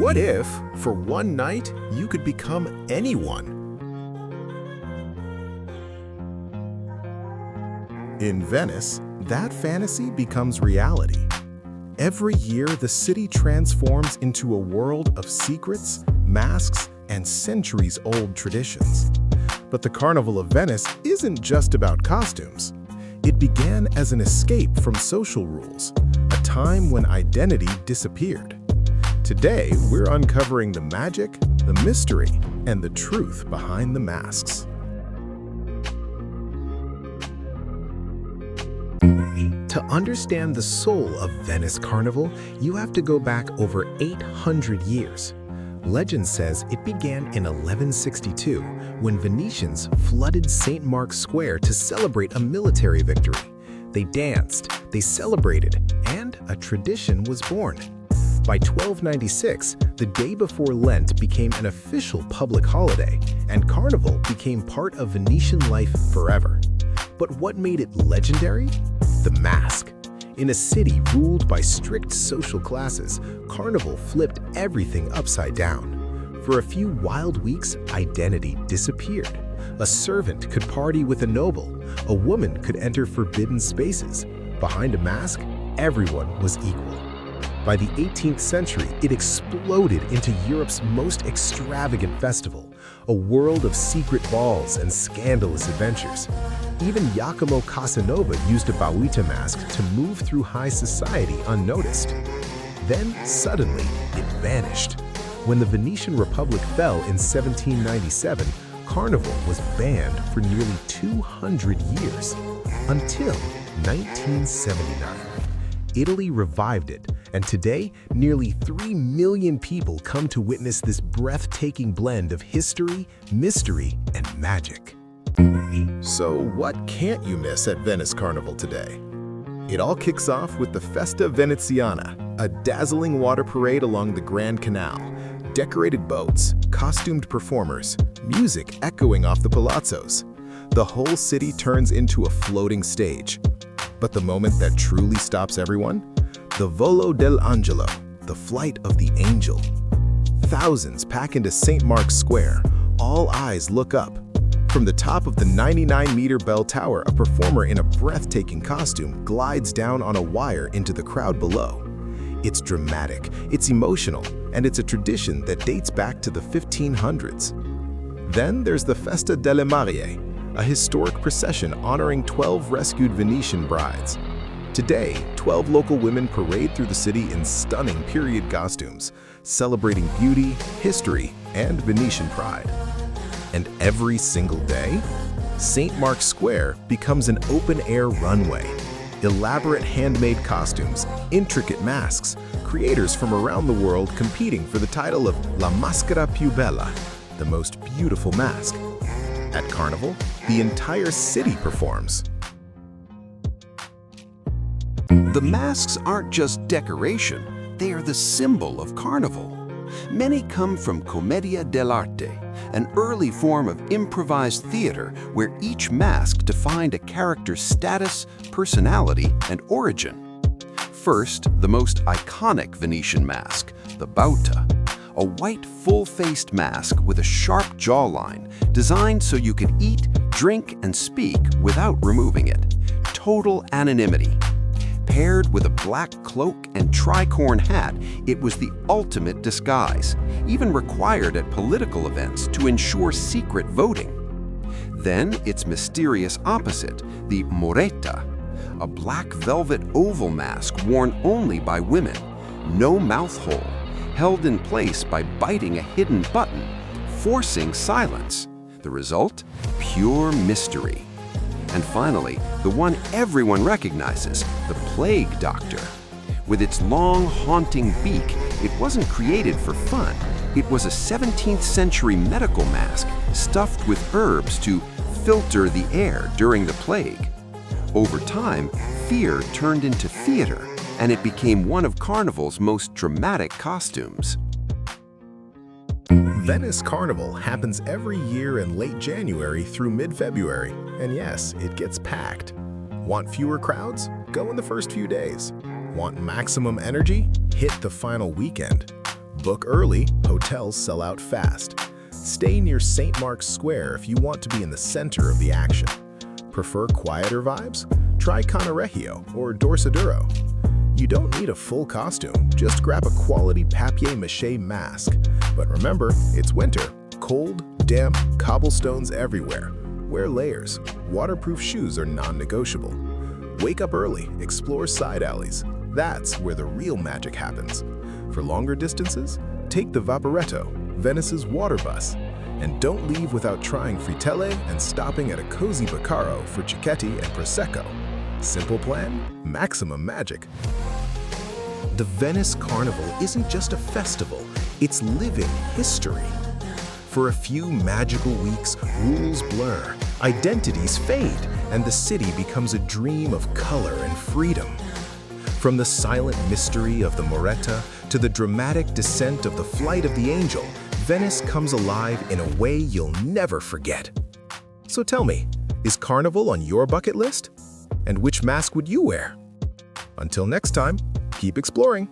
What if, for one night, you could become anyone? In Venice, that fantasy becomes reality. Every year, the city transforms into a world of secrets, masks, and centuries-old traditions. But the Carnival of Venice isn't just about costumes. It began as an escape from social rules, a time when identity disappeared. Today, we're uncovering the magic, the mystery, and the truth behind the masks. To understand the soul of Venice Carnival, you have to go back over 800 years. Legend says it began in 1162 when Venetians flooded St. Mark's Square to celebrate a military victory. They danced, they celebrated, and a tradition was born. By 1296, the day before Lent became an official public holiday, and Carnival became part of Venetian life forever. But what made it legendary? The mask. In a city ruled by strict social classes, Carnival flipped everything upside down. For a few wild weeks, identity disappeared. A servant could party with a noble. A woman could enter forbidden spaces. Behind a mask, everyone was equal. By the 18th century, it exploded into Europe's most extravagant festival, a world of secret balls and scandalous adventures. Even Giacomo Casanova used a Bauta mask to move through high society unnoticed. Then, suddenly, it vanished. When the Venetian Republic fell in 1797, Carnival was banned for nearly 200 years, until 1979. Italy revived it, and today, nearly 3 million people come to witness this breathtaking blend of history, mystery, and magic. So what can't you miss at Venice Carnival today? It all kicks off with the Festa Veneziana, a dazzling water parade along the Grand Canal, decorated boats, costumed performers, music echoing off the palazzos. The whole city turns into a floating stage. But the moment that truly stops everyone? The Volo dell'Angelo, the flight of the angel. Thousands pack into St. Mark's Square. All eyes look up. From the top of the 99-meter bell tower, a performer in a breathtaking costume glides down on a wire into the crowd below. It's dramatic, it's emotional, and it's a tradition that dates back to the 1500s. Then there's the Festa delle Marie, a historic procession honoring 12 rescued Venetian brides. Today, 12 local women parade through the city in stunning period costumes, celebrating beauty, history, and Venetian pride. And every single day, St. Mark's Square becomes an open-air runway. Elaborate handmade costumes, intricate masks, creators from around the world competing for the title of La Maschera più bella, the most beautiful mask. At Carnival, the entire city performs. The masks aren't just decoration, they are the symbol of Carnival. Many come from commedia dell'arte, an early form of improvised theater where each mask defined a character's status, personality, and origin. First, the most iconic Venetian mask, the Bauta, a white full-faced mask with a sharp jawline designed so you could eat, drink, and speak without removing it. Total anonymity. Paired with a black cloak and tricorn hat, it was the ultimate disguise, even required at political events to ensure secret voting. Then its mysterious opposite, the Moretta, a black velvet oval mask worn only by women, no mouth hole, held in place by biting a hidden button, forcing silence. The result? Pure mystery. And finally, the one everyone recognizes, the Plague Doctor. With its long, haunting beak, it wasn't created for fun. It was a 17th century medical mask stuffed with herbs to filter the air during the plague. Over time, fear turned into theater, and it became one of Carnival's most dramatic costumes. Venice Carnival happens every year in late January through mid-February, and yes, it gets packed. Want fewer crowds? Go in the first few days. Want maximum energy? Hit the final weekend. Book early, hotels sell out fast. Stay near St. Mark's Square if you want to be in the center of the action. Prefer quieter vibes? Try Cannaregio or Dorsoduro. You don't need a full costume, just grab a quality papier-mâché mask. But remember, it's winter, cold, damp, cobblestones everywhere. Wear layers. Waterproof shoes are non-negotiable. Wake up early, explore side alleys. That's where the real magic happens. For longer distances, take the Vaporetto, Venice's water bus. And don't leave without trying Fritelle and stopping at a cozy Baccaro for Cicchetti and Prosecco. Simple plan, maximum magic. The Venice Carnival isn't just a festival, it's living history. For a few magical weeks, rules blur, identities fade, and the city becomes a dream of color and freedom. From the silent mystery of the Moretta to the dramatic descent of the Flight of the Angel, Venice comes alive in a way you'll never forget. So tell me, is Carnival on your bucket list? And which mask would you wear? Until next time, keep exploring.